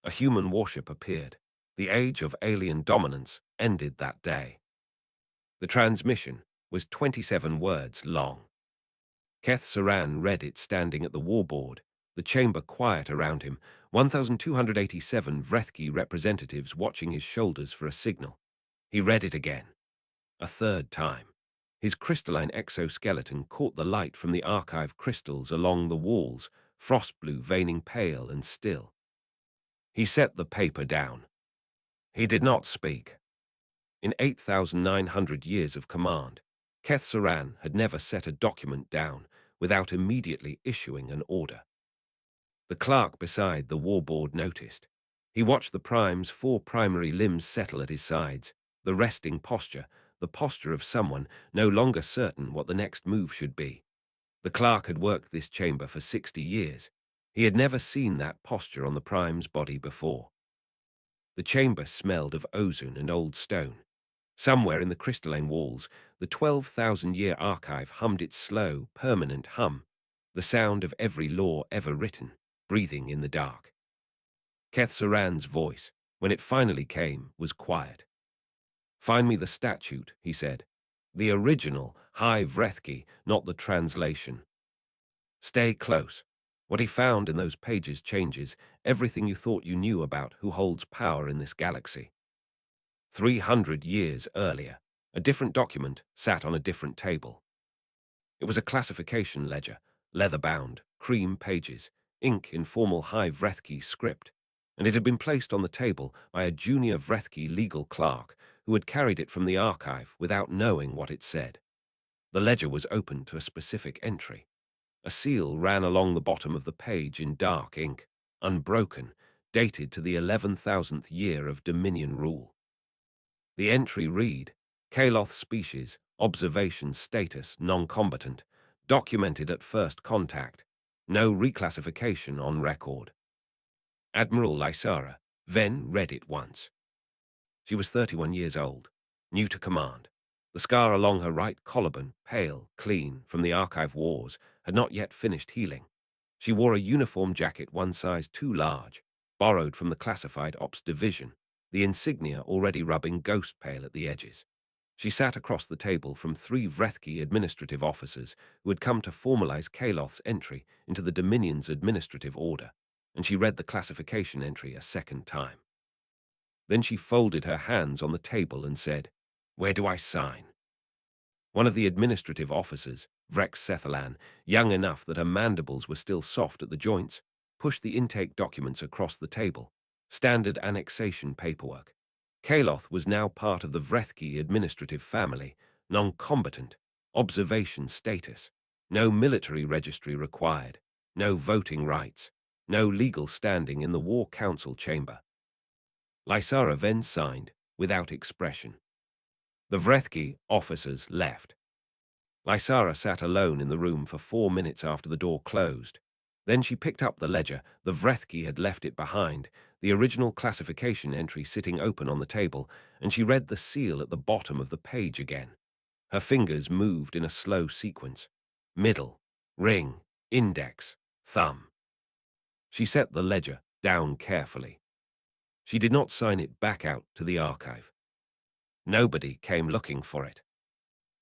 A human warship appeared. The age of alien dominance ended that day. The transmission was 27 words long. Keth Saran read it standing at the warboard, the chamber quiet around him, 1,287 Vrethki representatives watching his shoulders for a signal. He read it again, a third time. His crystalline exoskeleton caught the light from the archive crystals along the walls, frost blue veining pale and still. He set the paper down. He did not speak. In 8,900 years of command, Keth Saran had never set a document down without immediately issuing an order. The clerk beside the warboard noticed. He watched the prime's four primary limbs settle at his sides, the resting posture, the posture of someone no longer certain what the next move should be. The clerk had worked this chamber for 60 years. He had never seen that posture on the prime's body before. The chamber smelled of ozone and old stone. Somewhere in the crystalline walls, the 12,000-year archive hummed its slow, permanent hum, the sound of every law ever written, breathing in the dark. Keth Saran's voice, when it finally came, was quiet. "Find me the statute," he said. "The original, High Vrethki, not the translation. Stay close. What he found in those pages changes everything you thought you knew about who holds power in this galaxy." 300 years earlier, a different document sat on a different table. It was a classification ledger, leather-bound, cream pages, ink in formal High Vrethki script, and it had been placed on the table by a junior Vrethki legal clerk who had carried it from the archive without knowing what it said. The ledger was open to a specific entry. A seal ran along the bottom of the page in dark ink, unbroken, dated to the 11,000th year of Dominion rule. The entry read, Kaloth species, observation status non-combatant, documented at first contact, no reclassification on record. Admiral Lysara then read it once. She was 31 years old, new to command. The scar along her right collarbone, pale, clean, from the archive wars, had not yet finished healing. She wore a uniform jacket one size too large, borrowed from the classified ops division, the insignia already rubbing ghost pale at the edges. She sat across the table from 3 Vrethki administrative officers who had come to formalize Kaloth's entry into the Dominion's administrative order, and she read the classification entry a second time. Then she folded her hands on the table and said, "Where do I sign?" One of the administrative officers, Vrex Sethalan, young enough that her mandibles were still soft at the joints, pushed the intake documents across the table, standard annexation paperwork. Kaloth was now part of the Vrethki administrative family, non-combatant, observation status, no military registry required, no voting rights, no legal standing in the War Council chamber. Lysara then signed, without expression. The Vrethki officers left. Lysara sat alone in the room for 4 minutes after the door closed. Then she picked up the ledger. The Vrethki had left it behind, the original classification entry sitting open on the table, and she read the seal at the bottom of the page again. Her fingers moved in a slow sequence. Middle, ring, index, thumb. She set the ledger down carefully. She did not sign it back out to the archive. Nobody came looking for it.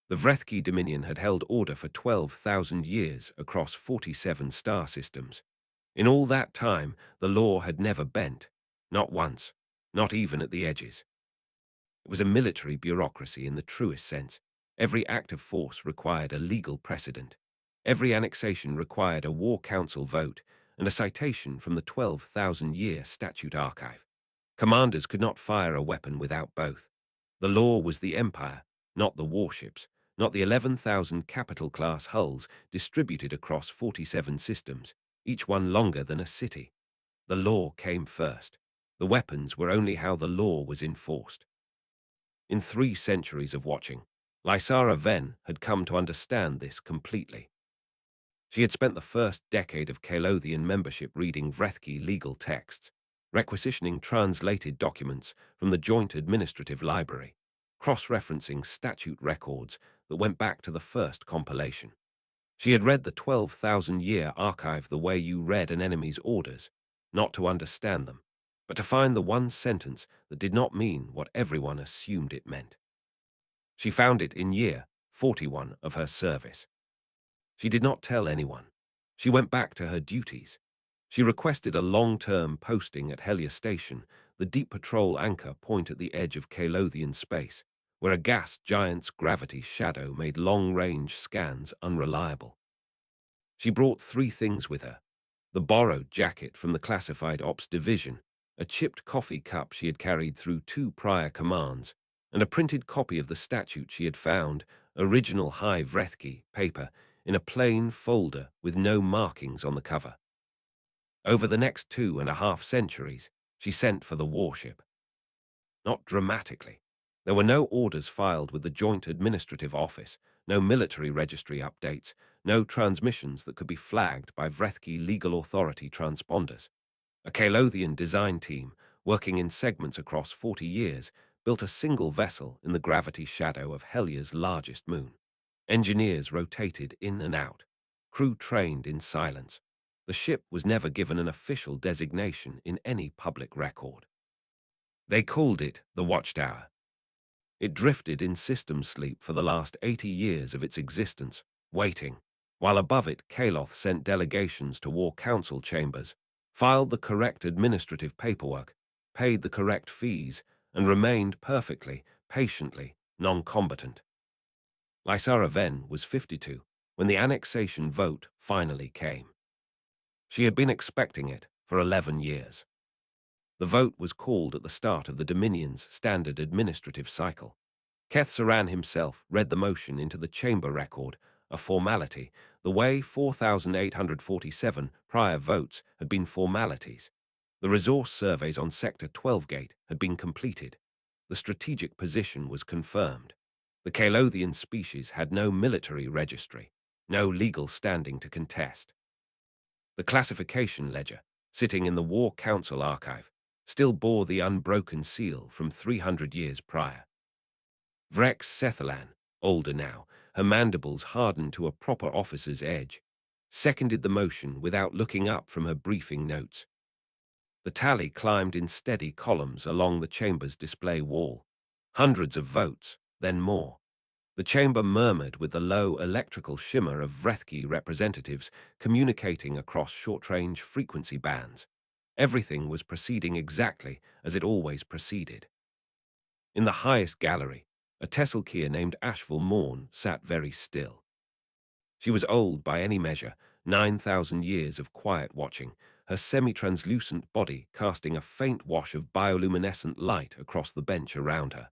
The Vrethki Dominion had held order for 12,000 years across 47 star systems. In all that time, the law had never bent, not once, not even at the edges. It was a military bureaucracy in the truest sense. Every act of force required a legal precedent. Every annexation required a War Council vote and a citation from the 12,000-year statute archive. Commanders could not fire a weapon without both. The law was the empire, not the warships, not the 11,000 capital-class hulls distributed across 47 systems, each one longer than a city. The law came first. The weapons were only how the law was enforced. In 3 centuries of watching, Lysara Ven had come to understand this completely. She had spent the first decade of Kalothian membership reading Vrethki legal texts, requisitioning translated documents from the Joint Administrative Library, cross-referencing statute records that went back to the first compilation. She had read the 12,000-year archive the way you read an enemy's orders, not to understand them, but to find the one sentence that did not mean what everyone assumed it meant. She found it in year 41 of her service. She did not tell anyone. She went back to her duties. She requested a long-term posting at Hellier Station, the deep patrol anchor point at the edge of Kalothian space, where a gas giant's gravity shadow made long-range scans unreliable. She brought three things with her: the borrowed jacket from the classified ops division, a chipped coffee cup she had carried through two prior commands, and a printed copy of the statute she had found, original High Vrethki paper, in a plain folder with no markings on the cover. Over the next 2.5 centuries, she sent for the warship. Not dramatically. There were no orders filed with the Joint Administrative Office, no military registry updates, no transmissions that could be flagged by Vrethki legal authority transponders. A Kalothian design team, working in segments across 40 years, built a single vessel in the gravity shadow of Hellier's largest moon. Engineers rotated in and out. Crew trained in silence. The ship was never given an official designation in any public record. They called it the Watchtower. It drifted in system sleep for the last 80 years of its existence, waiting, while above it Kaloth sent delegations to War Council chambers, filed the correct administrative paperwork, paid the correct fees, and remained perfectly, patiently, non-combatant. Lysara Ven was 52 when the annexation vote finally came. She had been expecting it for 11 years. The vote was called at the start of the Dominion's standard administrative cycle. Keth Saran himself read the motion into the chamber record, a formality, the way 4,847 prior votes had been formalities. The resource surveys on Sector 12 Gate had been completed. The strategic position was confirmed. The Kalothian species had no military registry, no legal standing to contest. The classification ledger, sitting in the War Council archive, still bore the unbroken seal from 300 years prior. Vrex Sethalan, older now, her mandibles hardened to a proper officer's edge, seconded the motion without looking up from her briefing notes. The tally climbed in steady columns along the chamber's display wall. Hundreds of votes, then more. The chamber murmured with the low electrical shimmer of Vrethki representatives communicating across short-range frequency bands. Everything was proceeding exactly as it always proceeded. In the highest gallery, a Tesselkier named Ashval Morn sat very still. She was old by any measure, 9,000 years of quiet watching, her semi-translucent body casting a faint wash of bioluminescent light across the bench around her.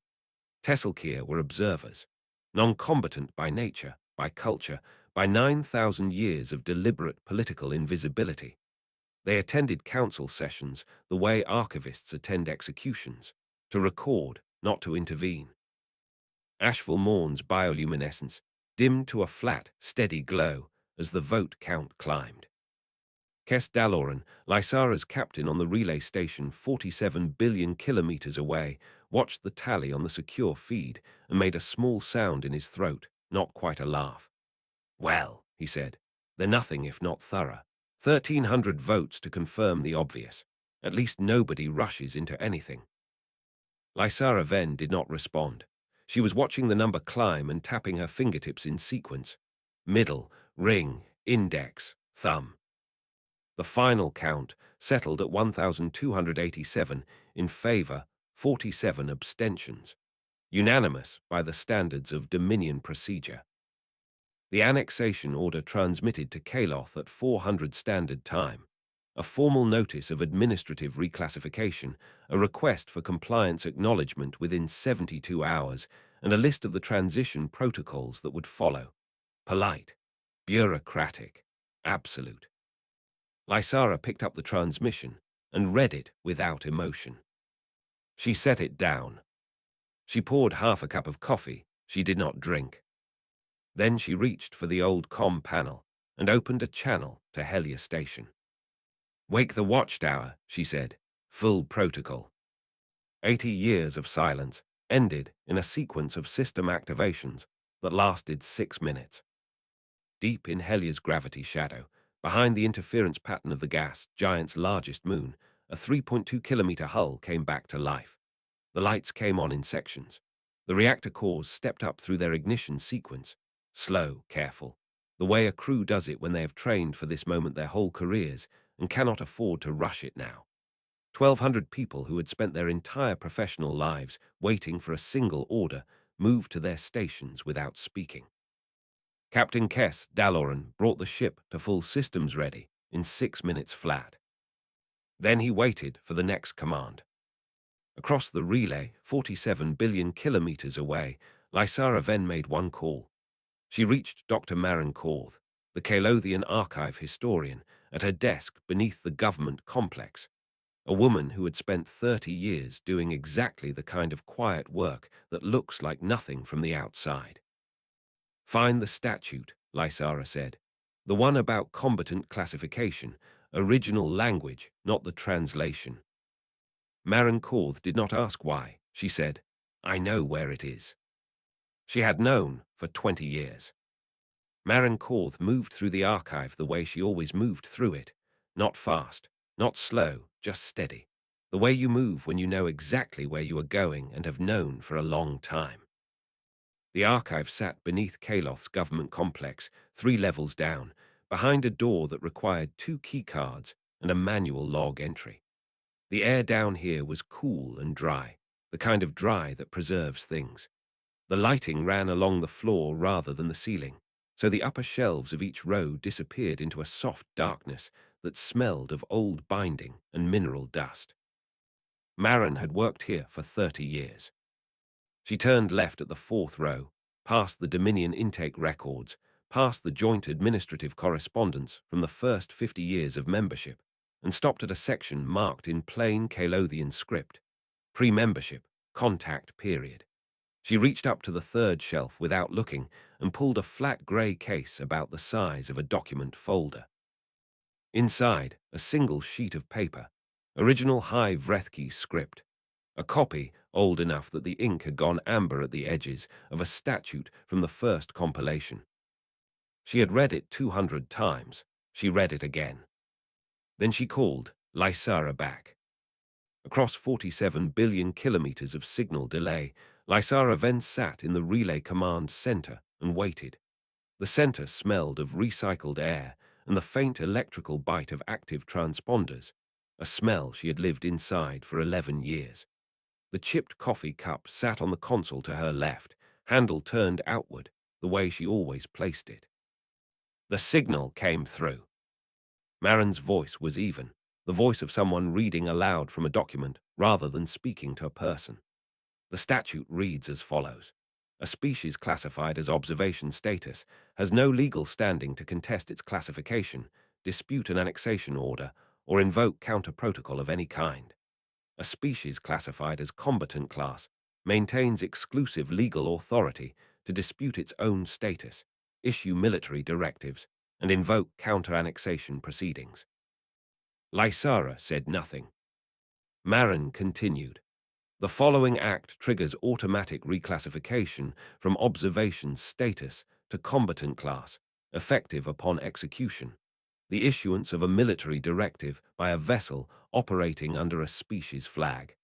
Tesselkier were observers, non-combatant by nature, by culture, by 9,000 years of deliberate political invisibility. They attended council sessions the way archivists attend executions, to record, not to intervene. Ashval Morn's bioluminescence dimmed to a flat, steady glow as the vote count climbed. Kes Daloran, Lysara's captain on the relay station 47 billion kilometers away, watched the tally on the secure feed and made a small sound in his throat, not quite a laugh. "Well," he said, "they're nothing if not thorough. 1,300 votes to confirm the obvious. At least nobody rushes into anything." Lysara Ven did not respond. She was watching the number climb and tapping her fingertips in sequence. Middle, ring, index, thumb. The final count settled at 1,287 in favor, 47 abstentions. Unanimous by the standards of Dominion procedure. The annexation order transmitted to Kaloth at 400 standard time. A formal notice of administrative reclassification, a request for compliance acknowledgement within 72 hours, and a list of the transition protocols that would follow. Polite, bureaucratic, absolute. Lysara picked up the transmission and read it without emotion. She set it down. She poured half a cup of coffee she did not drink. Then she reached for the old comm panel and opened a channel to Hellier Station. "Wake the watchtower," she said. "Full protocol." 80 years of silence ended in a sequence of system activations that lasted 6 minutes. Deep in Hellier's gravity shadow, behind the interference pattern of the gas giant's largest moon, a 3.2-kilometer hull came back to life. The lights came on in sections. The reactor cores stepped up through their ignition sequence. Slow, careful. The way a crew does it when they have trained for this moment their whole careers and cannot afford to rush it now. 1,200 people who had spent their entire professional lives waiting for a single order moved to their stations without speaking. Captain Kess Dalloran brought the ship to full systems ready in 6 minutes flat. Then he waited for the next command. Across the relay, 47 billion kilometers away, Lysara Venn made one call. She reached Dr. Maren Korth, the Kalothian archive historian, at her desk beneath the government complex, a woman who had spent 30 years doing exactly the kind of quiet work that looks like nothing from the outside. Find the statute, Lysara said. The one about combatant classification, original language, not the translation. Maren Korth did not ask why. She said, I know where it is. She had known for 20 years. Maren Korth moved through the archive the way she always moved through it. Not fast, not slow, just steady. The way you move when you know exactly where you are going and have known for a long time. The archive sat beneath Kaloth's government complex, 3 levels down, behind a door that required 2 keycards and a manual log entry. The air down here was cool and dry, the kind of dry that preserves things. The lighting ran along the floor rather than the ceiling, so the upper shelves of each row disappeared into a soft darkness that smelled of old binding and mineral dust. Maren had worked here for 30 years. She turned left at the 4th row, past the Dominion intake records, past the joint administrative correspondence from the first 50 years of membership, and stopped at a section marked in plain Kalothian script, pre-membership, contact period. She reached up to the 3rd shelf without looking and pulled a flat grey case about the size of a document folder. Inside, a single sheet of paper, original High Vrethki script, a copy old enough that the ink had gone amber at the edges of a statute from the first compilation. She had read it 200 times. She read it again. Then she called Lysara back. Across 47 billion kilometers of signal delay, Lysara then sat in the relay command center and waited. The center smelled of recycled air and the faint electrical bite of active transponders, a smell she had lived inside for 11 years. The chipped coffee cup sat on the console to her left, handle turned outward, the way she always placed it. The signal came through. Maren's voice was even, the voice of someone reading aloud from a document rather than speaking to a person. The statute reads as follows. A species classified as observation status has no legal standing to contest its classification, dispute an annexation order, or invoke counter-protocol of any kind. A species classified as combatant class maintains exclusive legal authority to dispute its own status, issue military directives, and invoke counter-annexation proceedings. Lysara said nothing. Maren continued. The following act triggers automatic reclassification from observation status to combatant class, effective upon execution. The issuance of a military directive by a vessel operating under a species flag.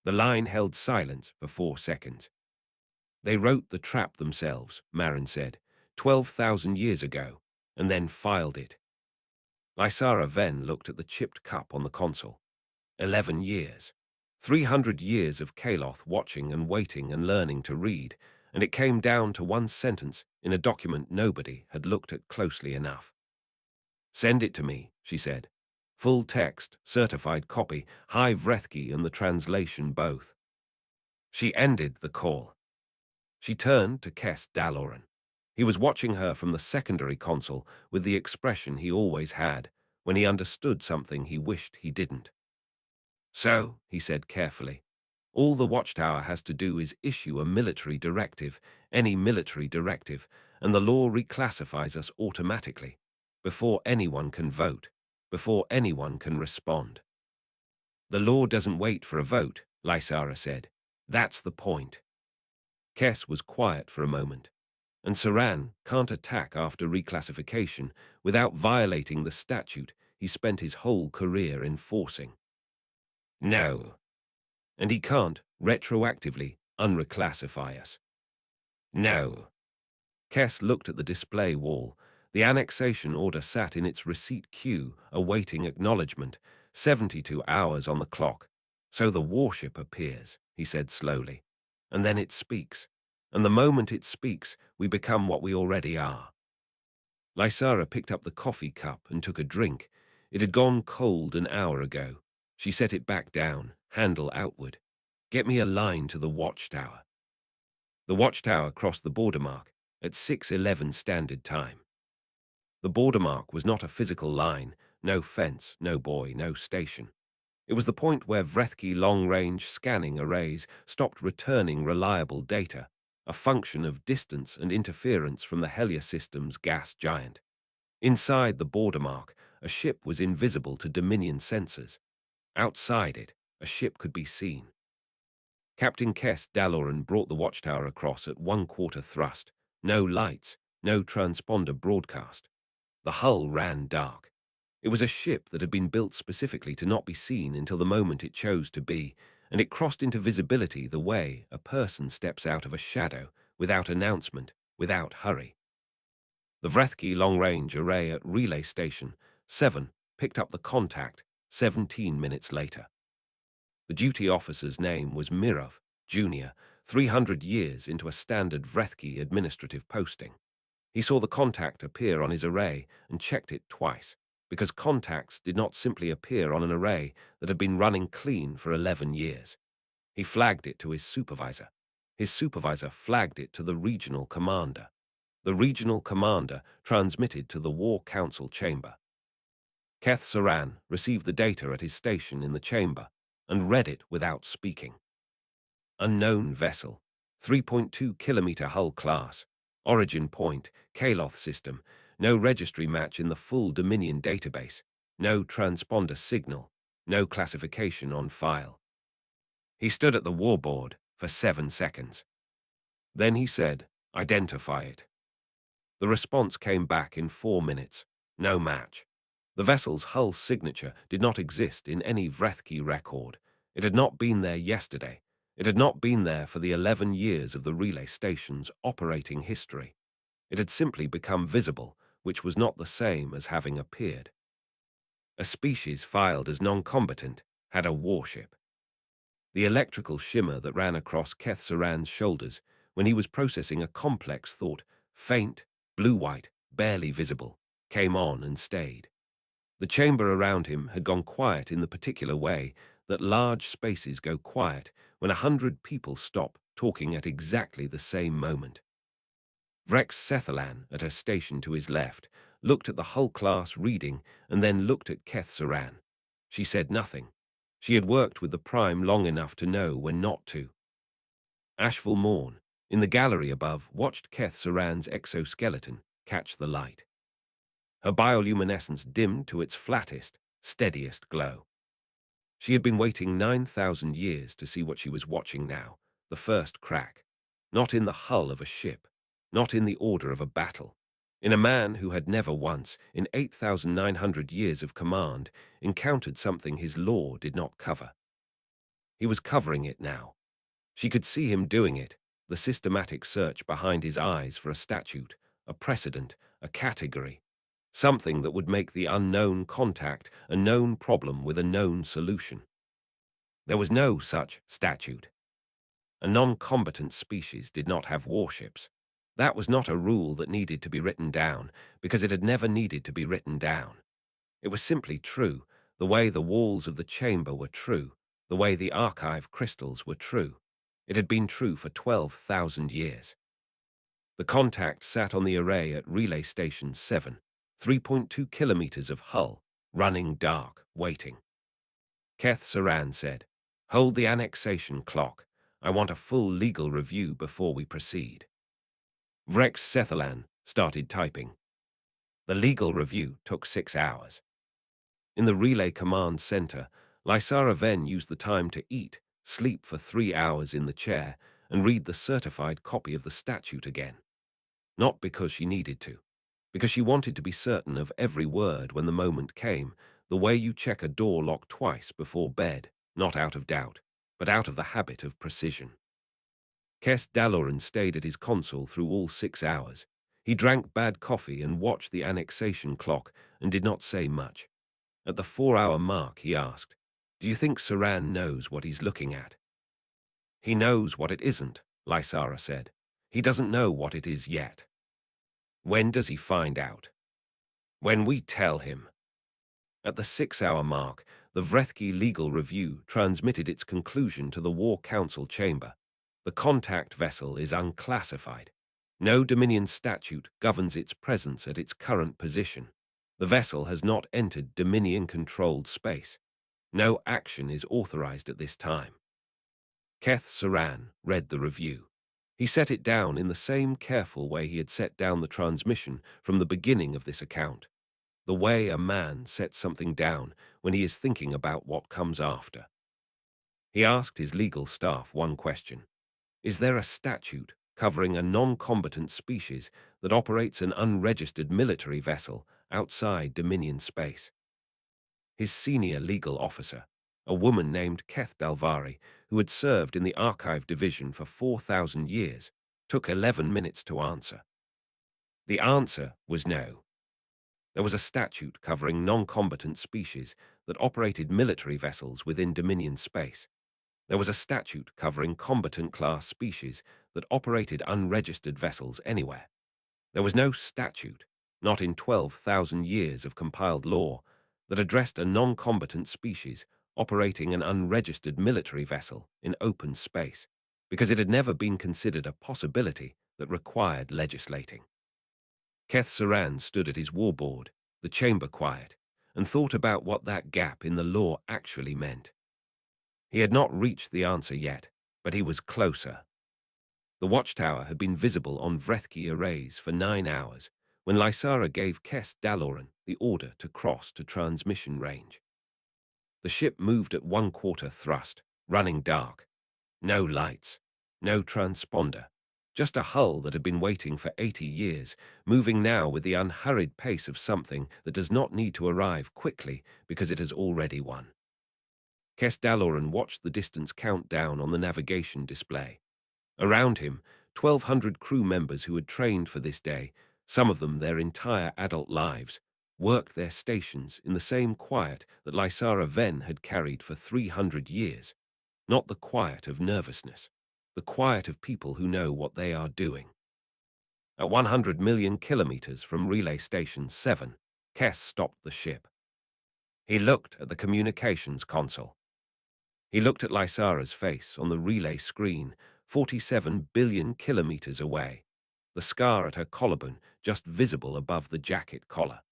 The line held silence for 4 seconds. They wrote the trap themselves, Maren said, 12,000 years ago, and then filed it. Lysara then looked at the chipped cup on the console. 11 years. 300 years of Kaloth watching and waiting and learning to read, and it came down to one sentence in a document nobody had looked at closely enough. Send it to me, she said. Full text, certified copy, High Vrethki and the translation both. She ended the call. She turned to Kess Dalloran. He was watching her from the secondary console with the expression he always had when he understood something he wished he didn't. So, he said carefully, all the Watchtower has to do is issue a military directive, any military directive, and the law reclassifies us automatically, before anyone can vote, before anyone can respond. The law doesn't wait for a vote, Lysara said. That's the point. Kess was quiet for a moment. And Saran can't attack after reclassification without violating the statute he spent his whole career enforcing. No. And he can't retroactively unreclassify us. No. Kess looked at the display wall. The annexation order sat in its receipt queue, awaiting acknowledgement, 72 hours on the clock. So the warship appears, he said slowly. And then it speaks. And the moment it speaks, we become what we already are. Lysara picked up the coffee cup and took a drink. It had gone cold an hour ago. She set it back down, handle outward. Get me a line to the watchtower. The watchtower crossed the border mark at 6:11 Standard Time. The border mark was not a physical line, no fence, no buoy, no station. It was the point where Vrethki long-range scanning arrays stopped returning reliable data, a function of distance and interference from the Helia system's gas giant. Inside the border mark, a ship was invisible to Dominion sensors. Outside it, a ship could be seen. Captain Kess Daloran brought the watchtower across at 1/4 thrust. No lights, no transponder broadcast. The hull ran dark. It was a ship that had been built specifically to not be seen until the moment it chose to be, and it crossed into visibility the way a person steps out of a shadow, without announcement, without hurry. The Vrethki long-range array at Relay Station 7 picked up the contact 17 minutes later. The duty officer's name was Mirov, Jr., 300 years into a standard Vrethki administrative posting. He saw the contact appear on his array and checked it twice, because contacts did not simply appear on an array that had been running clean for 11 years. He flagged it to his supervisor. His supervisor flagged it to the regional commander. The regional commander transmitted to the War Council chamber. Keth Saran received the data at his station in the chamber and read it without speaking. Unknown vessel, 3.2-kilometer hull class, origin point, Kaloth system, no registry match in the full Dominion database, no transponder signal, no classification on file. He stood at the warboard for 7 seconds. Then he said, "Identify it." The response came back in 4 minutes. No match. The vessel's hull signature did not exist in any Vrethki record. It had not been there yesterday. It had not been there for the 11 years of the relay station's operating history. It had simply become visible, which was not the same as having appeared. A species filed as non-combatant had a warship. The electrical shimmer that ran across Keth Saran's shoulders when he was processing a complex thought, faint, blue-white, barely visible, came on and stayed. The chamber around him had gone quiet in the particular way that large spaces go quiet when 100 people stop talking at exactly the same moment. Vrex Sethalan, at her station to his left, looked at the hull class reading and then looked at Keth Saran. She said nothing. She had worked with the Prime long enough to know when not to. Ashful Morn, in the gallery above, watched Keth Saran's exoskeleton catch the light. Her bioluminescence dimmed to its flattest, steadiest glow. She had been waiting 9,000 years to see what she was watching now, the first crack. Not in the hull of a ship, not in the order of a battle. In a man who had never once, in 8,900 years of command, encountered something his law did not cover. He was covering it now. She could see him doing it, the systematic search behind his eyes for a statute, a precedent, a category, something that would make the unknown contact a known problem with a known solution. There was no such statute. A non-combatant species did not have warships. That was not a rule that needed to be written down, because it had never needed to be written down. It was simply true, the way the walls of the chamber were true, the way the archive crystals were true. It had been true for 12,000 years. The contact sat on the array at Relay Station 7, 3.2 kilometers of hull, running dark, waiting. Keth Saran said, "Hold the annexation clock. I want a full legal review before we proceed." Vrex Sethalan started typing. The legal review took 6 hours. In the Relay Command Center, Lysara Ven used the time to eat, sleep for 3 hours in the chair, and read the certified copy of the statute again. Not because she needed to, because she wanted to be certain of every word when the moment came, the way you check a door lock twice before bed. not out of doubt, but out of the habit of precision. Kes Daloran stayed at his console through all 6 hours. He drank bad coffee and watched the annexation clock and did not say much. At the 4-hour mark, he asked, "Do you think Saran knows what he's looking at?" "He knows what it isn't," Lysara said. "He doesn't know what it is yet." "When does he find out?" "When we tell him." At the 6-hour mark, the Vrethki Legal Review transmitted its conclusion to the War Council chamber. The contact vessel is unclassified. No Dominion statute governs its presence at its current position. The vessel has not entered Dominion-controlled space. No action is authorized at this time. Keth Saran read the review. He set it down in the same careful way he had set down the transmission from the beginning of this account. The way a man sets something down when he is thinking about what comes after. He asked his legal staff one question. Is there a statute covering a non-combatant species that operates an unregistered military vessel outside Dominion space? His senior legal officer, a woman named Keth Dalvari, who had served in the archive division for 4,000 years, took 11 minutes to answer. The answer was no. There was a statute covering non-combatant species that operated military vessels within Dominion space. There was a statute covering combatant-class species that operated unregistered vessels anywhere. There was no statute, not in 12,000 years of compiled law, that addressed a non-combatant species operating an unregistered military vessel in open space, because it had never been considered a possibility that required legislating. Keth Saran stood at his warboard, the chamber quiet, and thought about what that gap in the law actually meant. He had not reached the answer yet, but he was closer. The watchtower had been visible on Vrethki arrays for 9 hours when Lysara gave Kes Daloran the order to cross to transmission range. The ship moved at 1/4 thrust, running dark. No lights, no transponder, just a hull that had been waiting for 80 years, moving now with the unhurried pace of something that does not need to arrive quickly because it has already won. Kes Daloran watched the distance count down on the navigation display. Around him, 1,200 crew members who had trained for this day, some of them their entire adult lives, worked their stations in the same quiet that Lysara Ven had carried for 300 years. Not the quiet of nervousness, the quiet of people who know what they are doing. At 100 million kilometers from Relay Station 7, Kes stopped the ship. He looked at the communications console. He looked at Lysara's face on the relay screen, 47 billion kilometers away, the scar at her collarbone just visible above the jacket collar.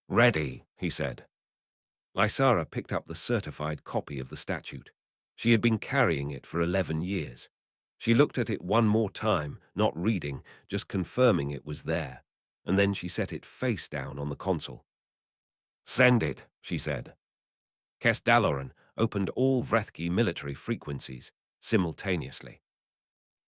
"Ready," he said. Lysara picked up the certified copy of the statute. She had been carrying it for 11 years. She looked at it one more time, not reading, just confirming it was there, and then she set it face down on the console. "Send it," she said. Kes Daloran opened all Vrethki military frequencies simultaneously.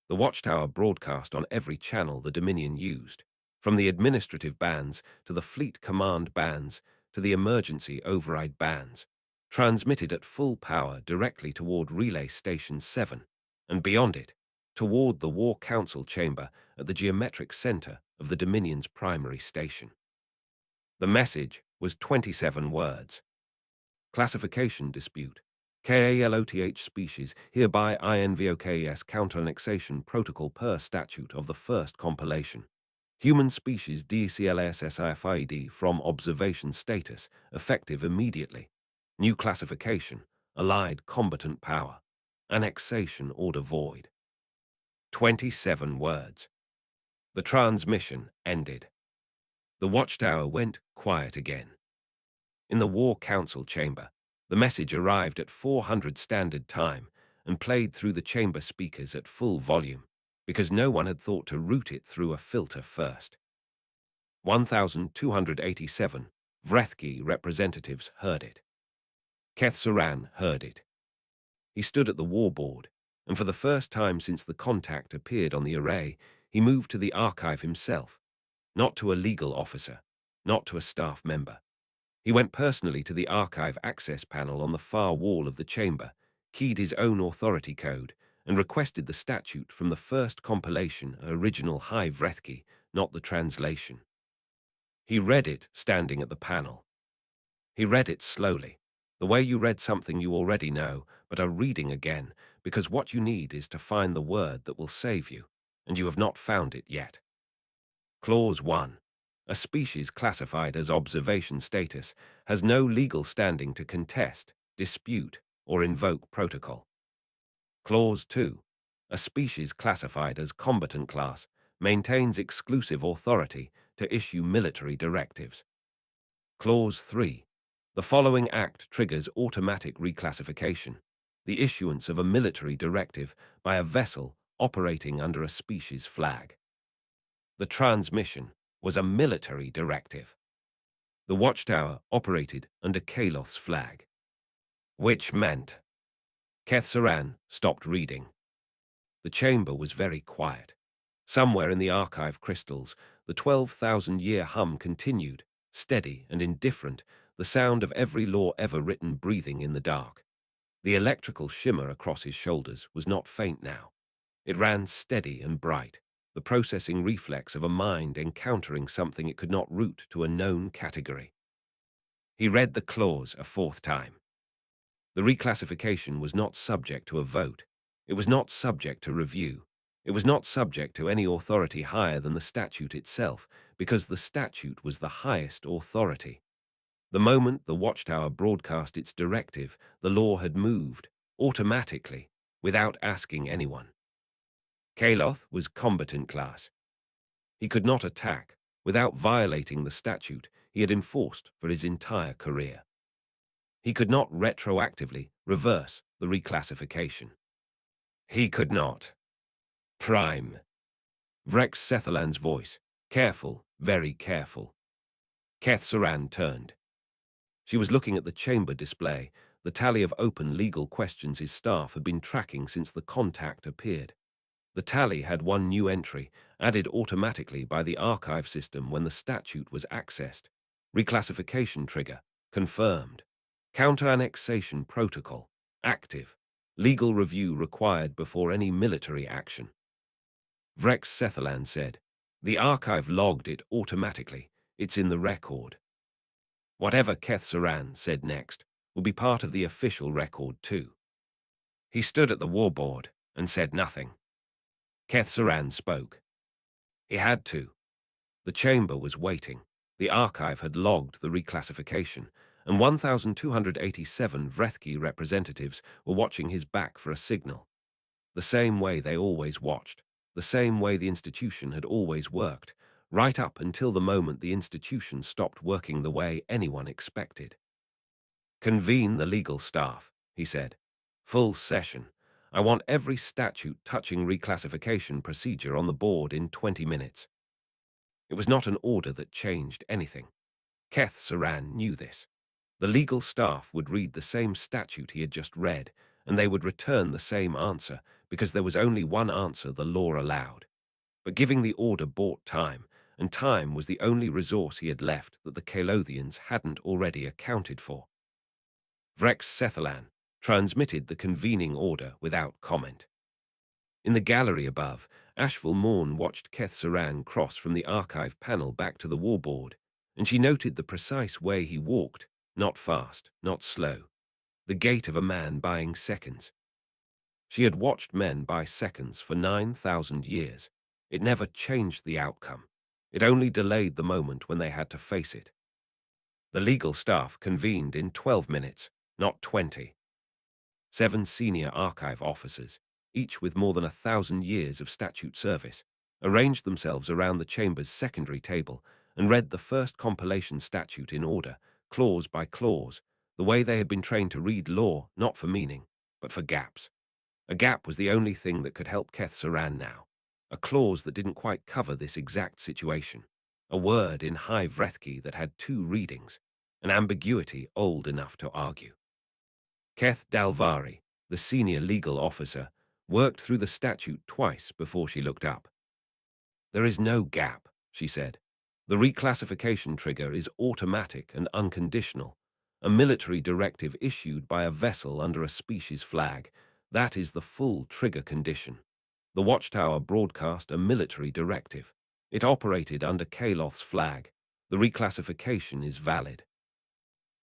The watchtower broadcast on every channel the Dominion used, from the administrative bands to the fleet command bands to the emergency override bands, transmitted at full power directly toward Relay Station 7, and beyond it, toward the War Council chamber at the geometric center of the Dominion's primary station. The message was 27 words. Classification dispute. KALOTH species, hereby INVOKES counter-annexation protocol per statute of the first compilation. Human species DCLSSIFID from observation status, effective immediately. New classification, allied combatant power. Annexation order void. 27 words. The transmission ended. The watchtower went quiet again. In the War Council chamber, the message arrived at 400 standard time and played through the chamber speakers at full volume, because no one had thought to route it through a filter first. 1,287 Vrethki representatives heard it. Keth Saran heard it. He stood at the warboard, and for the first time since the contact appeared on the array, he moved to the archive himself, not to a legal officer, not to a staff member. He went personally to the archive access panel on the far wall of the chamber, keyed his own authority code, and requested the statute from the first compilation, original High Vrethki, not the translation. He read it standing at the panel. He read it slowly, the way you read something you already know, but are reading again, because what you need is to find the word that will save you, and you have not found it yet. Clause 1. A species classified as observation status has no legal standing to contest, dispute, or invoke protocol. Clause 2. A species classified as combatant class maintains exclusive authority to issue military directives. Clause 3. The following act triggers automatic reclassification: the issuance of a military directive by a vessel operating under a species flag. The transmission was a military directive. The watchtower operated under Kaloth's flag, which meant Kethsaran stopped reading. The chamber was very quiet. Somewhere in the archive crystals, the 12,000-year hum continued, steady and indifferent, the sound of every law ever written breathing in the dark. The electrical shimmer across his shoulders was not faint now. It ran steady and bright, the processing reflex of a mind encountering something it could not route to a known category. He read the clause a fourth time. The reclassification was not subject to a vote. It was not subject to review. It was not subject to any authority higher than the statute itself, because the statute was the highest authority. The moment the watchtower broadcast its directive, the law had moved, automatically, without asking anyone. Kaloth was combatant class. He could not attack without violating the statute he had enforced for his entire career. He could not retroactively reverse the reclassification. He could not. Prime. Vrex Sethalan's voice. Careful, very careful. Kethsaran turned. She was looking at the chamber display, the tally of open legal questions his staff had been tracking since the contact appeared. The tally had one new entry, added automatically by the archive system when the statute was accessed. Reclassification trigger, confirmed. Counter-annexation protocol, active. Legal review required before any military action. Vrex Sethalan said, "The archive logged it automatically. It's in the record." Whatever Kethsaran said next will be part of the official record too. He stood at the warboard and said nothing. Kethsaran spoke. He had to. The chamber was waiting. The archive had logged the reclassification, and 1,287 Vrethki representatives were watching his back for a signal. The same way they always watched, the same way the institution had always worked, right up until the moment the institution stopped working the way anyone expected. "Convene the legal staff," he said. "Full session. I want every statute touching reclassification procedure on the board in 20 minutes. It was not an order that changed anything. Kethsaran knew this. The legal staff would read the same statute he had just read, and they would return the same answer, because there was only one answer the law allowed. But giving the order bought time, and time was the only resource he had left that the Kalothians hadn't already accounted for. Vrex Sethalan transmitted the convening order without comment. In the gallery above, Ashval Morn watched Kethsaran cross from the archive panel back to the warboard, and she noted the precise way he walked, not fast, not slow, the gait of a man buying seconds. She had watched men buy seconds for 9,000 years. It never changed the outcome. It only delayed the moment when they had to face it. The legal staff convened in 12 minutes, not 20. 7 senior archive officers, each with more than 1,000 years of statute service, arranged themselves around the chamber's secondary table and read the first compilation statute in order, clause by clause, the way they had been trained to read law, not for meaning, but for gaps. A gap was the only thing that could help Kethsaran now, a clause that didn't quite cover this exact situation, a word in High Vrethki that had 2 readings, an ambiguity old enough to argue. Keth Dalvari, the senior legal officer, worked through the statute twice before she looked up. "There is no gap," she said. The reclassification trigger is automatic and unconditional, a military directive issued by a vessel under a species flag. That is the full trigger condition. The Watchtower broadcast a military directive. It operated under Kaloth's flag. The reclassification is valid.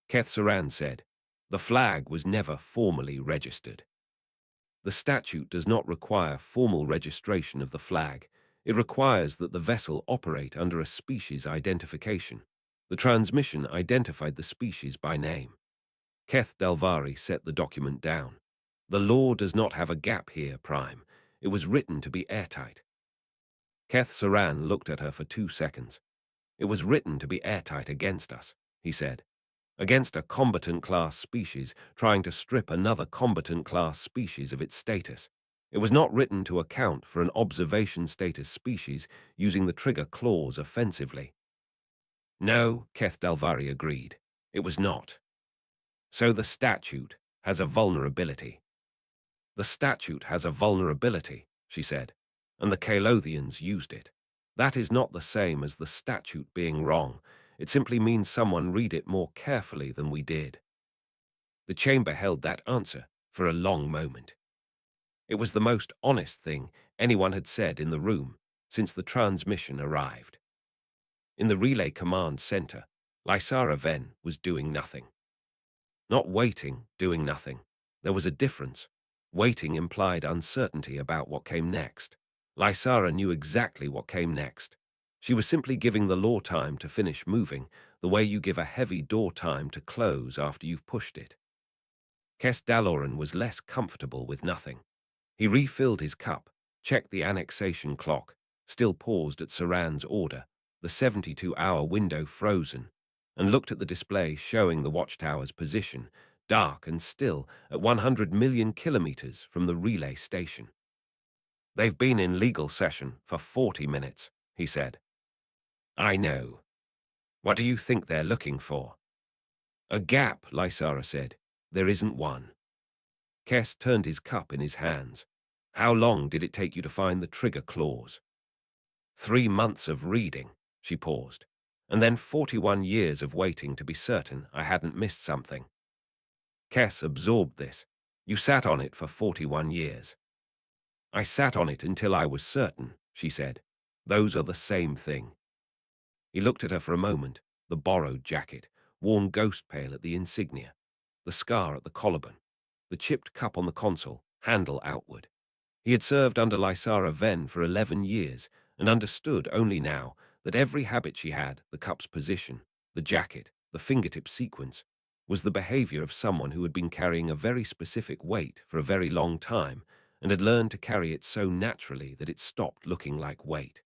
Keth Saran said, the flag was never formally registered. The statute does not require formal registration of the flag. It requires that the vessel operate under a species identification. The transmission identified the species by name. Keth Dalvari set the document down. The law does not have a gap here, Prime. It was written to be airtight. Keth Saran looked at her for 2 seconds. It was written to be airtight against us, he said. Against a combatant class species trying to strip another combatant class species of its status. It was not written to account for an observation status species using the trigger clause offensively. No, Keth Dalvari agreed. It was not. So the statute has a vulnerability. The statute has a vulnerability, she said, and the Kalothians used it. That is not the same as the statute being wrong. It simply means someone read it more carefully than we did. The chamber held that answer for a long moment. It was the most honest thing anyone had said in the room since the transmission arrived. In the relay command center, Lysara Ven was doing nothing. Not waiting, doing nothing. There was a difference. Waiting implied uncertainty about what came next. Lysara knew exactly what came next. She was simply giving the law time to finish moving, the way you give a heavy door time to close after you've pushed it. Kes Daloran was less comfortable with nothing. He refilled his cup, checked the annexation clock, still paused at Saran's order, the 72-hour window frozen, and looked at the display showing the watchtower's position, dark and still, at 100 million kilometers from the relay station. They've been in legal session for 40 minutes, he said. I know. What do you think they're looking for? A gap, Lysara said. There isn't one. Kes turned his cup in his hands. How long did it take you to find the trigger clause? 3 months of reading, she paused, and then 41 years of waiting to be certain I hadn't missed something. Kes absorbed this. You sat on it for 41 years. I sat on it until I was certain, she said. Those are the same thing. He looked at her for a moment, the borrowed jacket, worn ghost pale at the insignia, the scar at the collarbone, the chipped cup on the console, handle outward. He had served under Lysara Ven for 11 years and understood only now that every habit she had, the cup's position, the jacket, the fingertip sequence, was the behavior of someone who had been carrying a very specific weight for a very long time and had learned to carry it so naturally that it stopped looking like weight.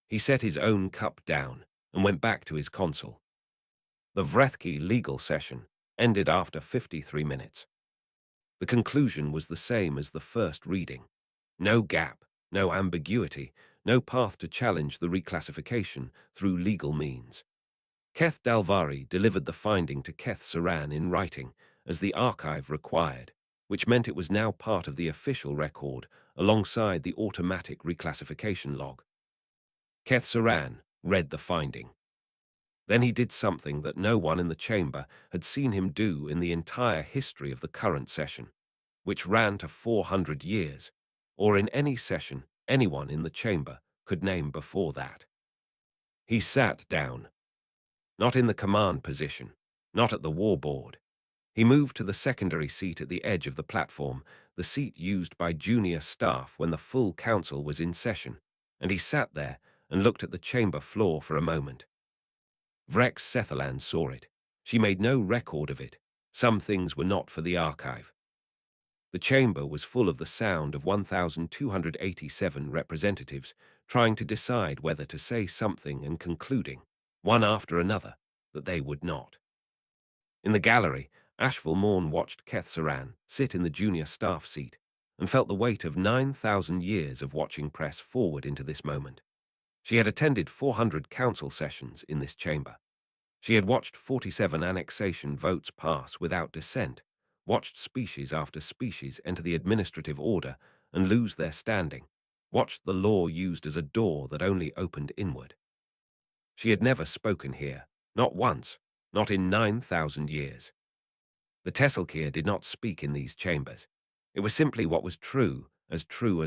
He set his own cup down and went back to his console. The Vrethki legal session ended after 53 minutes. The conclusion was the same as the first reading. No gap, no ambiguity, no path to challenge the reclassification through legal means. Keth Dalvari delivered the finding to Keth Saran in writing, as the archive required, which meant it was now part of the official record alongside the automatic reclassification log. Keth Saran read the finding. Then he did something that no one in the chamber had seen him do in the entire history of the current session, which ran to 400 years, or in any session anyone in the chamber could name before that. He sat down. Not in the command position, not at the warboard. He moved to the secondary seat at the edge of the platform, the seat used by junior staff when the full council was in session, and he sat there and looked at the chamber floor for a moment. Vrex Sethalan saw it. She made no record of it. Some things were not for the archive. The chamber was full of the sound of 1,287 representatives trying to decide whether to say something and concluding, one after another, that they would not. In the gallery, Ashval Morn watched Keth Saran sit in the junior staff seat and felt the weight of 9,000 years of watching press forward into this moment. She had attended 400 council sessions in this chamber. She had watched 47 annexation votes pass without dissent, watched species after species enter the administrative order and lose their standing, watched the law used as a door that only opened inward. She had never spoken here, not once, not in 9,000 years. The Tesselkier did not speak in these chambers. It was simply what was true as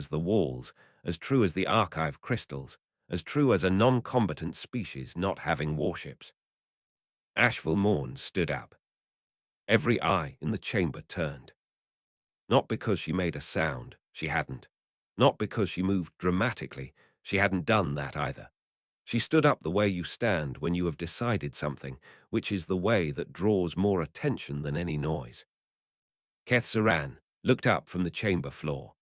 the walls, as true as the archive crystals, as true as a non-combatant species not having warships. Asheville Morn stood up. Every eye in the chamber turned. Not because she made a sound, she hadn't. Not because she moved dramatically, she hadn't done that either. She stood up the way you stand when you have decided something, which is the way that draws more attention than any noise. Keth Saran looked up from the chamber floor.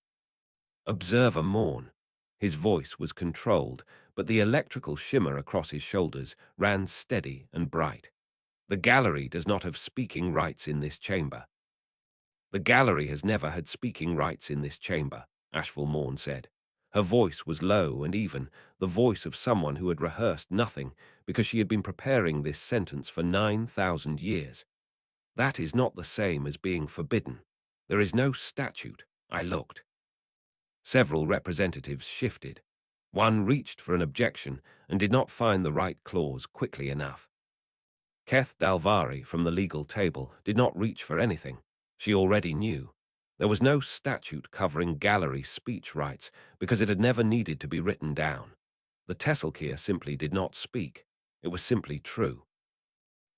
Observer Morn. His voice was controlled, but the electrical shimmer across his shoulders ran steady and bright. The gallery does not have speaking rights in this chamber. The gallery has never had speaking rights in this chamber, Asheville Morn said. Her voice was low and even, the voice of someone who had rehearsed nothing because she had been preparing this sentence for 9,000 years. That is not the same as being forbidden. There is no statute. I looked. Several representatives shifted. One reached for an objection and did not find the right clause quickly enough. Keth Dalvari from the legal table did not reach for anything. She already knew. There was no statute covering gallery speech rights because it had never needed to be written down. The Tesselkier simply did not speak. It was simply true.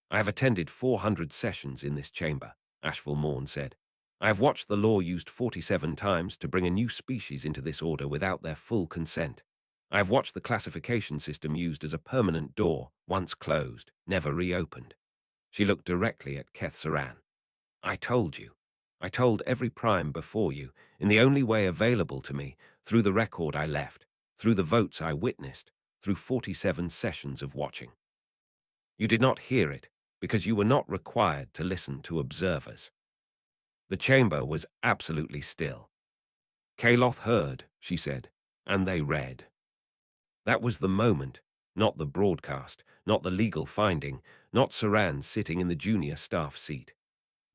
I have attended 400 sessions in this chamber, Asheville Morn said. I have watched the law used 47 times to bring a new species into this order without their full consent. I have watched the classification system used as a permanent door, once closed, never reopened. She looked directly at Keth Saran. I told you. I told every prime before you, in the only way available to me, through the record I left, through the votes I witnessed, through 47 sessions of watching. You did not hear it, because you were not required to listen to observers. The chamber was absolutely still. Kaloth heard, she said, and they read. That was the moment, not the broadcast, not the legal finding, not Saran sitting in the junior staff seat.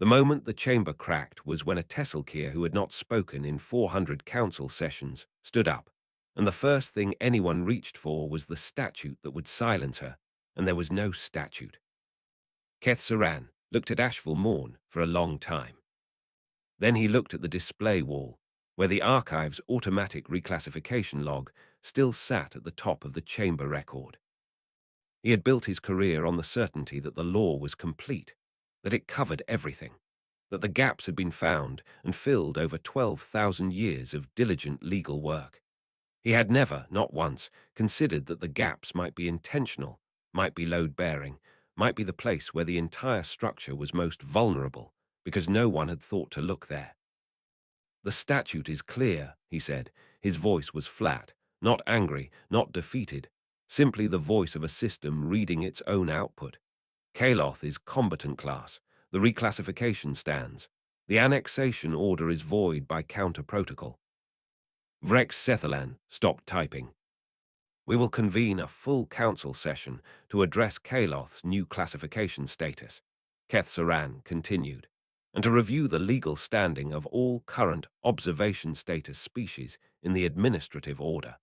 The moment the chamber cracked was when a Tesselkier who had not spoken in 400 council sessions stood up, and the first thing anyone reached for was the statute that would silence her, and there was no statute. Keth Saran looked at Asheville Morn for a long time. Then he looked at the display wall, where the archive's automatic reclassification log still sat at the top of the chamber record. He had built his career on the certainty that the law was complete, that it covered everything, that the gaps had been found and filled over 12,000 years of diligent legal work. He had never, not once, considered that the gaps might be intentional, might be load-bearing, might be the place where the entire structure was most vulnerable, because no one had thought to look there. The statute is clear, he said. His voice was flat, not angry, not defeated, simply the voice of a system reading its own output. Kaloth is combatant class. The reclassification stands. The annexation order is void by counter-protocol. Vrex Sethalan stopped typing. We will convene a full council session to address Kaloth's new classification status, Keth Saran continued, and to review the legal standing of all current observation status species in the administrative order.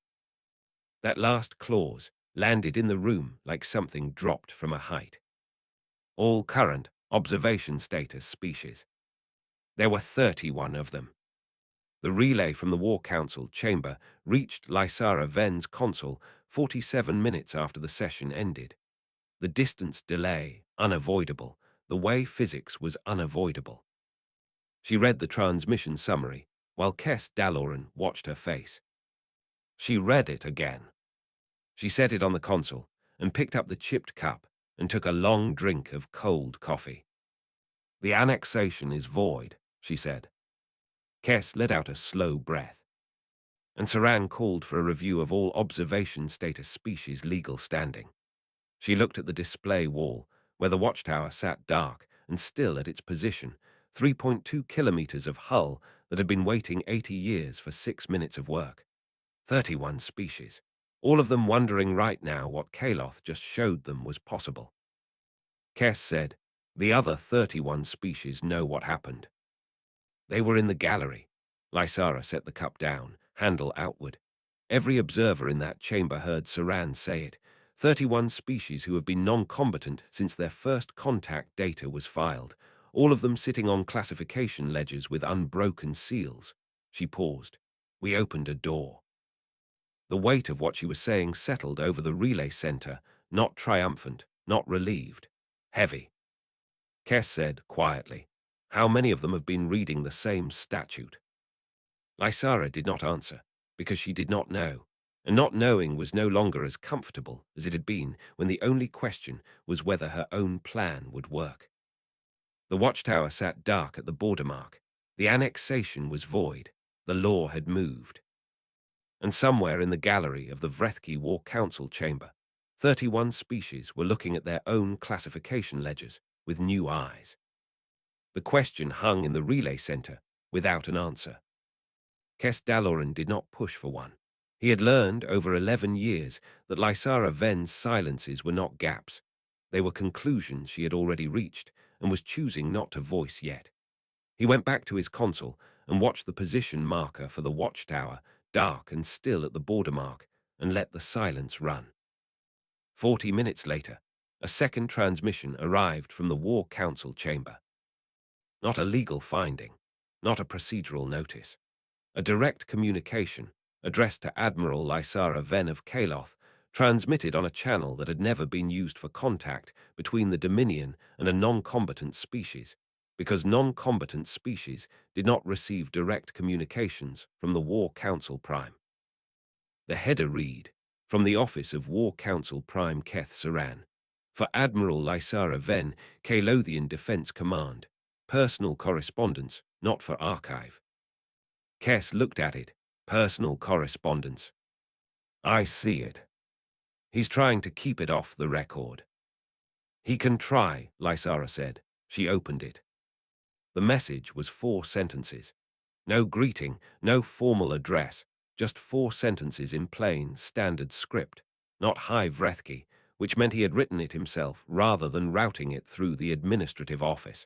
That last clause landed in the room like something dropped from a height. All current observation status species. There were 31 of them. The relay from the War Council chamber reached Lysara Ven's console 47 minutes after the session ended. The distance delay, unavoidable. The way physics was unavoidable. She read the transmission summary, while Kess Daloran watched her face. She read it again. She set it on the console and picked up the chipped cup and took a long drink of cold coffee. The annexation is void, she said. Kess let out a slow breath. And Saran called for a review of all observation status species legal standing. She looked at the display wall, where the watchtower sat dark and still at its position, 3.2 kilometers of hull that had been waiting 80 years for 6 minutes of work. 31 species, all of them wondering right now what Kaloth just showed them was possible. Kess said, the other 31 species know what happened. They were in the gallery. Lysara set the cup down, handle outward. Every observer in that chamber heard Saran say it. 31 species who have been non-combatant since their first contact data was filed, all of them sitting on classification ledgers with unbroken seals. She paused. We opened a door. The weight of what she was saying settled over the relay center, not triumphant, not relieved. Heavy. Kess said quietly, "How many of them have been reading the same statute?" Lysara did not answer, because she did not know, and not knowing was no longer as comfortable as it had been when the only question was whether her own plan would work. The watchtower sat dark at the border mark. The annexation was void. The law had moved. And somewhere in the gallery of the Vrethki War Council chamber, 31 species were looking at their own classification ledgers with new eyes. The question hung in the relay center without an answer. Kes Daloran did not push for one. He had learned over 11 years that Lysara Ven's silences were not gaps. They were conclusions she had already reached and was choosing not to voice yet. He went back to his console and watched the position marker for the watchtower, dark and still at the border mark, and let the silence run. 40 minutes later, a second transmission arrived from the War Council chamber. Not a legal finding, not a procedural notice. A direct communication, addressed to Admiral Lysara Ven of Kaloth, transmitted on a channel that had never been used for contact between the Dominion and a non-combatant species, because non-combatant species did not receive direct communications from the War Council Prime. The header read, from the office of War Council Prime Keth Saran, for Admiral Lysara Ven, Kalothian Defense Command, personal correspondence, not for archive. Kess looked at it. Personal correspondence. I see it. He's trying to keep it off the record. He can try, Lysara said. She opened it. The message was 4 sentences. No greeting, no formal address, just 4 sentences in plain, standard script, not high Vrethki, which meant he had written it himself rather than routing it through the administrative office.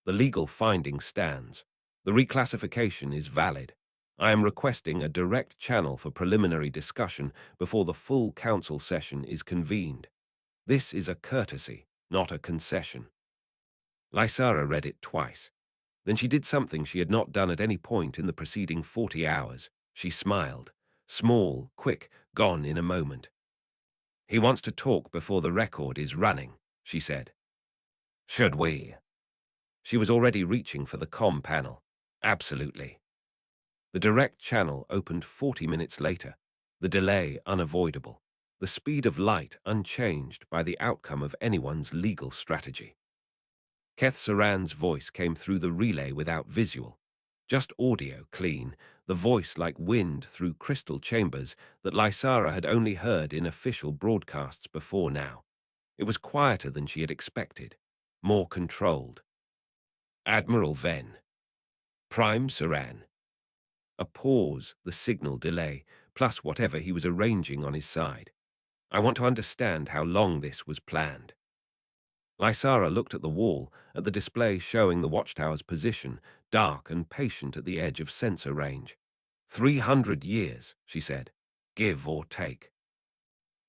The legal finding stands. The reclassification is valid. I am requesting a direct channel for preliminary discussion before the full council session is convened. This is a courtesy, not a concession. Lysara read it twice. Then she did something she had not done at any point in the preceding 40 hours. She smiled. Small, quick, gone in a moment. He wants to talk before the record is running, she said. Should we? She was already reaching for the comm panel. Absolutely. The direct channel opened 40 minutes later, the delay unavoidable, the speed of light unchanged by the outcome of anyone's legal strategy. Keth Saran's voice came through the relay without visual, just audio clean, the voice like wind through crystal chambers that Lysara had only heard in official broadcasts before now. It was quieter than she had expected, more controlled. Admiral Ven. Prime Saran. A pause, the signal delay, plus whatever he was arranging on his side. I want to understand how long this was planned. Lysara looked at the wall, at the display showing the watchtower's position, dark and patient at the edge of sensor range. 300 years, she said, give or take.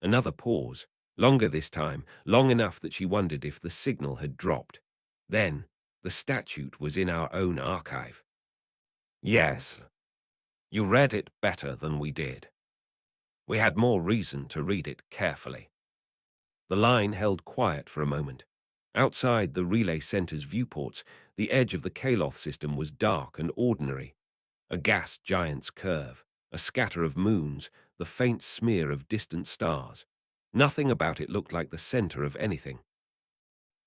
Another pause, longer this time, long enough that she wondered if the signal had dropped. Then, the statute was in our own archive. Yes. You read it better than we did. We had more reason to read it carefully. The line held quiet for a moment. Outside the relay center's viewports, the edge of the Kaloth system was dark and ordinary. A gas giant's curve, a scatter of moons, the faint smear of distant stars. Nothing about it looked like the center of anything.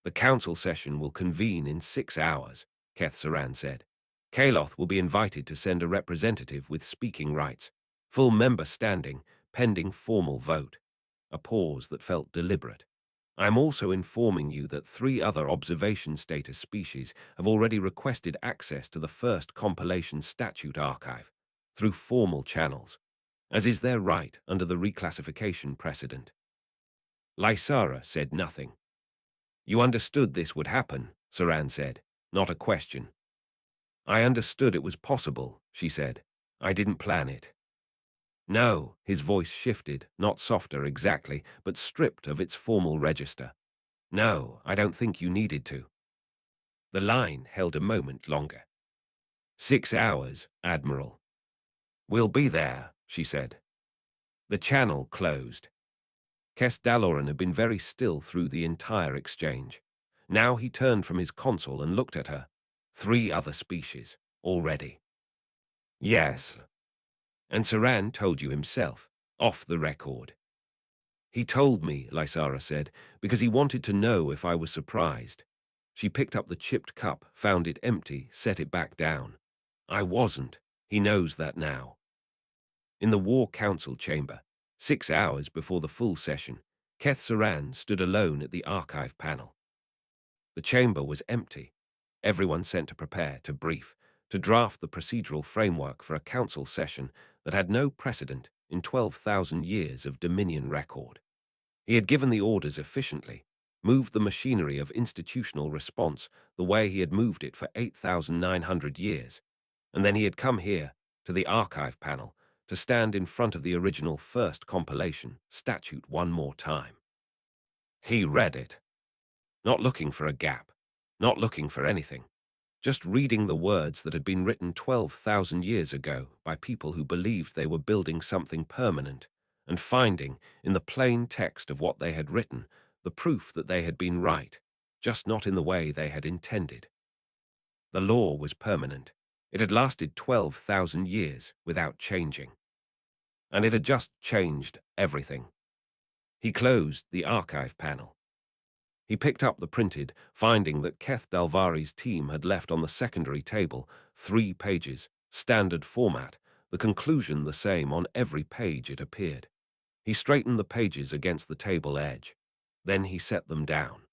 The council session will convene in 6 hours, Keth Saran said. Kaloth will be invited to send a representative with speaking rights, full member standing, pending formal vote. A pause that felt deliberate. I am also informing you that 3 other observation status species have already requested access to the first compilation statute archive through formal channels, as is their right under the reclassification precedent. Lysara said nothing. You understood this would happen, Saran said, not a question. I understood it was possible, she said. I didn't plan it. No, his voice shifted, not softer exactly, but stripped of its formal register. No, I don't think you needed to. The line held a moment longer. 6 hours, Admiral. We'll be there, she said. The channel closed. Kes Daloran had been very still through the entire exchange. Now he turned from his console and looked at her. 3 other species, already. Yes. And Saran told you himself, off the record. He told me, Lysara said, because he wanted to know if I was surprised. She picked up the chipped cup, found it empty, set it back down. I wasn't. He knows that now. In the War Council chamber, 6 hours before the full session, Keth Saran stood alone at the archive panel. The chamber was empty. Everyone sent to prepare, to brief, to draft the procedural framework for a council session that had no precedent in 12,000 years of Dominion record. He had given the orders efficiently, moved the machinery of institutional response the way he had moved it for 8,900 years, and then he had come here, to the archive panel, to stand in front of the original first compilation, statute one more time. He read it, not looking for a gap, not looking for anything, just reading the words that had been written 12,000 years ago by people who believed they were building something permanent, and finding, in the plain text of what they had written, the proof that they had been right, just not in the way they had intended. The law was permanent. It had lasted 12,000 years without changing. And it had just changed everything. He closed the archive panel. He picked up the printed, finding that Keth Dalvari's team had left on the secondary table 3 pages, standard format, the conclusion the same on every page it appeared. He straightened the pages against the table edge. Then he set them down.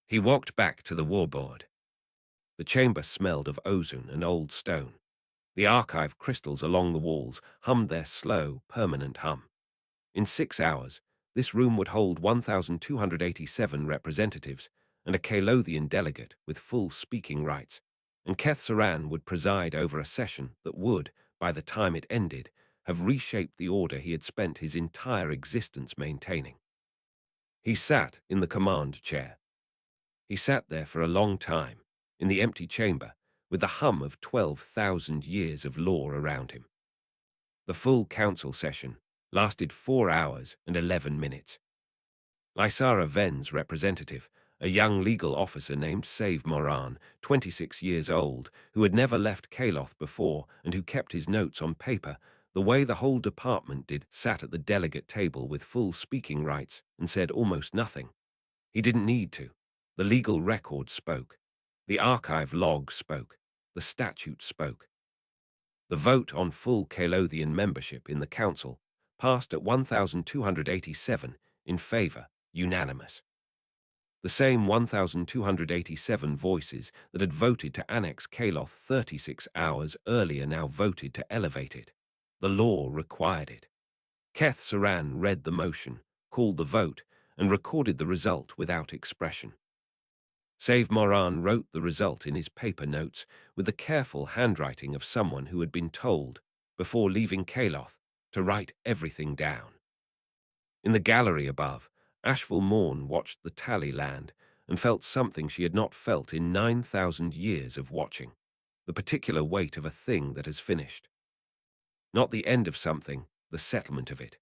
He walked back to the warboard. The chamber smelled of ozone and old stone. The archive crystals along the walls hummed their slow, permanent hum. In 6 hours, this room would hold 1,287 representatives and a Kalothian delegate with full speaking rights, and Keth Saran would preside over a session that would, by the time it ended, have reshaped the order he had spent his entire existence maintaining. He sat in the command chair. He sat there for a long time, in the empty chamber, with the hum of 12,000 years of law around him. The full council session lasted 4 hours and 11 minutes. Lysara Ven's representative, a young legal officer named Save Moran, 26 years old, who had never left Kaloth before and who kept his notes on paper, the way the whole department did, sat at the delegate table with full speaking rights and said almost nothing. He didn't need to. The legal record spoke. The archive log spoke. The statute spoke. The vote on full Kalothian membership in the council passed at 1,287 in favor, unanimous. The same 1,287 voices that had voted to annex Kaloth 36 hours earlier now voted to elevate it. The law required it. Keth Saran read the motion, called the vote, and recorded the result without expression. Save Moran wrote the result in his paper notes with the careful handwriting of someone who had been told, before leaving Kaloth, to write everything down. In the gallery above, Ashful Morn watched the tally land and felt something she had not felt in 9,000 years of watching, the particular weight of a thing that has finished. Not the end of something, the settlement of it.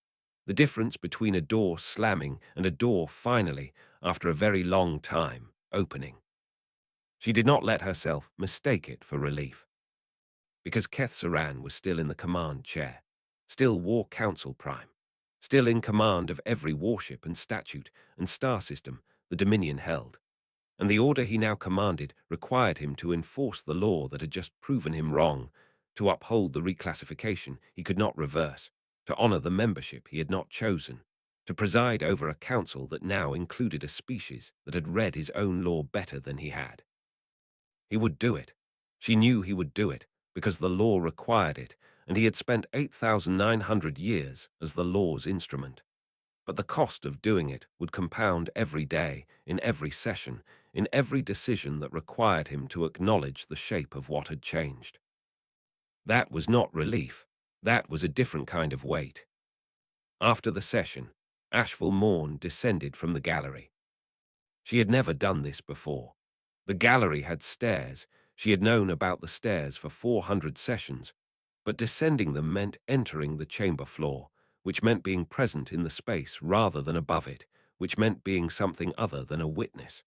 The difference between a door slamming and a door finally, after a very long time, opening. She did not let herself mistake it for relief. Because Keth Saran was still in the command chair, still War Council Prime, still in command of every warship and statute and star system the Dominion held, and the order he now commanded required him to enforce the law that had just proven him wrong, to uphold the reclassification he could not reverse, to honor the membership he had not chosen, to preside over a council that now included a species that had read his own law better than he had. He would do it. She knew he would do it, because the law required it, and he had spent 8,900 years as the law's instrument. But the cost of doing it would compound every day, in every session, in every decision that required him to acknowledge the shape of what had changed. That was not relief. That was a different kind of weight. After the session, Asheville Morn descended from the gallery. She had never done this before. The gallery had stairs. She had known about the stairs for 400 sessions, but descending them meant entering the chamber floor, which meant being present in the space rather than above it, which meant being something other than a witness.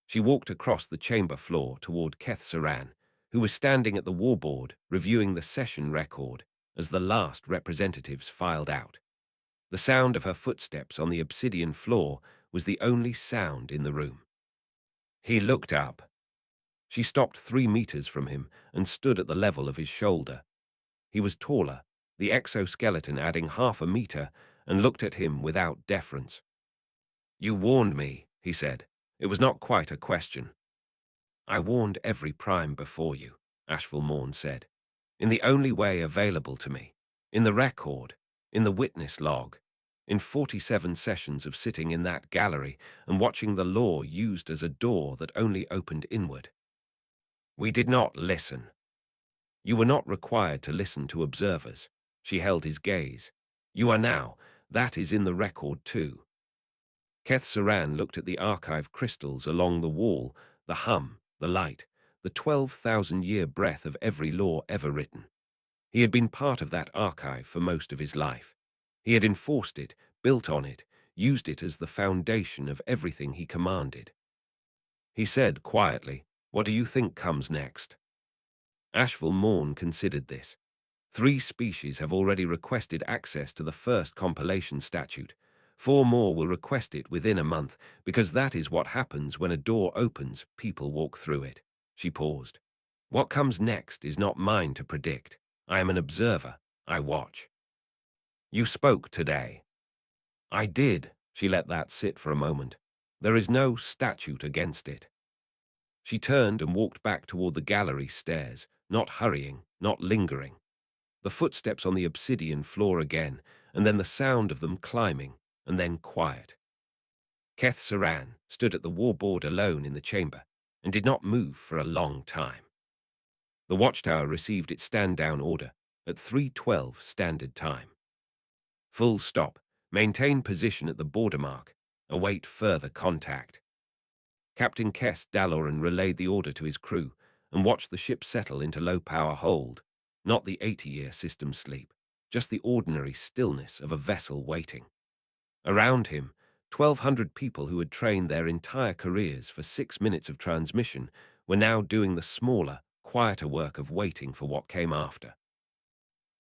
She walked across the chamber floor toward Keth Saran, who was standing at the warboard reviewing the session record as the last representatives filed out. The sound of her footsteps on the obsidian floor was the only sound in the room. He looked up. She stopped 3 meters from him and stood at the level of his shoulder. He was taller, the exoskeleton adding half a meter, and looked at him without deference. "You warned me," he said. It was not quite a question. "I warned every prime before you," Asheville Morn said, "in the only way available to me, in the record, in the witness log, in 47 sessions of sitting in that gallery and watching the law used as a door that only opened inward. We did not listen. You were not required to listen to observers." She held his gaze. "You are now. That is in the record too." Keth Saran looked at the archive crystals along the wall, the hum, the light, the 12,000-year breath of every law ever written. He had been part of that archive for most of his life. He had enforced it, built on it, used it as the foundation of everything he commanded. He said quietly, "What do you think comes next?" Asheville Morn considered this. 3 species have already requested access to the first compilation statute. 4 more will request it within a month, because that is what happens when a door opens, people walk through it. She paused. What comes next is not mine to predict. I am an observer. I watch. You spoke today. I did. She let that sit for a moment. There is no statute against it. She turned and walked back toward the gallery stairs, not hurrying, not lingering. The footsteps on the obsidian floor again, and then the sound of them climbing, and then quiet. Keth Saran stood at the warboard alone in the chamber, and did not move for a long time. The watchtower received its stand-down order at 3:12 Standard Time. Full stop. Maintain position at the border mark. Await further contact. Captain Kess Dalloran relayed the order to his crew and watched the ship settle into low-power hold, not the 80-year system sleep, just the ordinary stillness of a vessel waiting. Around him, 1,200 people who had trained their entire careers for 6 minutes of transmission were now doing the smaller, quieter work of waiting for what came after.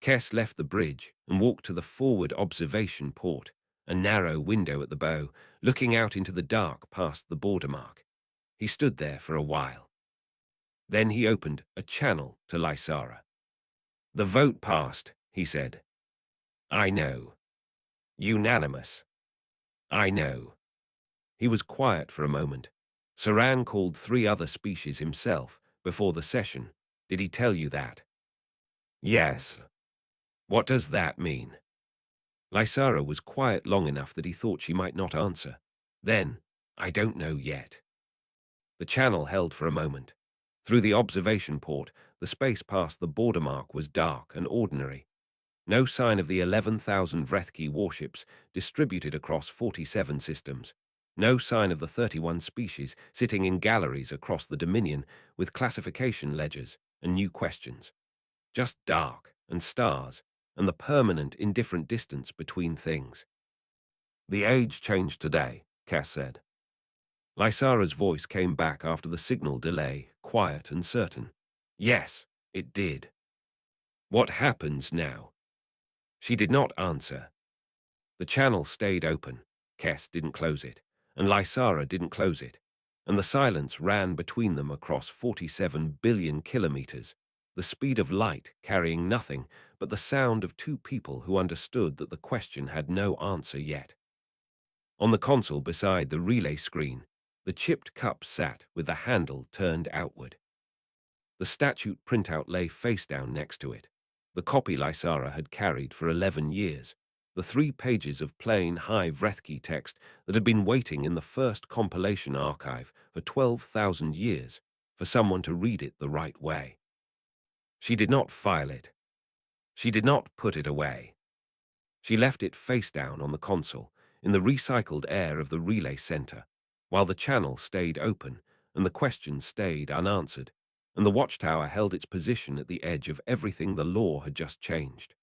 Kess left the bridge and walked to the forward observation port, a narrow window at the bow, looking out into the dark past the border mark. He stood there for a while. Then he opened a channel to Lysara. "The vote passed," he said. "I know. Unanimous. I know." He was quiet for a moment. Saran called 3 other species himself before the session. "Did he tell you that?" "Yes." "What does that mean?" Lysara was quiet long enough that he thought she might not answer. Then, "I don't know yet." The channel held for a moment. Through the observation port, the space past the border mark was dark and ordinary. No sign of the 11,000 Vrethki warships distributed across 47 systems. No sign of the 31 species sitting in galleries across the Dominion with classification ledgers and new questions. Just dark and stars and the permanent indifferent distance between things. "The age changed today," Cass said. Lysara's voice came back after the signal delay, quiet and certain. "Yes, it did." "What happens now?" She did not answer. The channel stayed open. Kess didn't close it, and Lysara didn't close it, and the silence ran between them across 47 billion kilometers, the speed of light carrying nothing but the sound of 2 people who understood that the question had no answer yet. On the console beside the relay screen, the chipped cup sat with the handle turned outward. The statute printout lay face down next to it, the copy Lysara had carried for 11 years, the 3 pages of plain high Vrethki text that had been waiting in the first compilation archive for 12,000 years for someone to read it the right way. She did not file it. She did not put it away. She left it face down on the console, in the recycled air of the relay center, while the channel stayed open and the questions stayed unanswered, and the watchtower held its position at the edge of everything the law had just changed.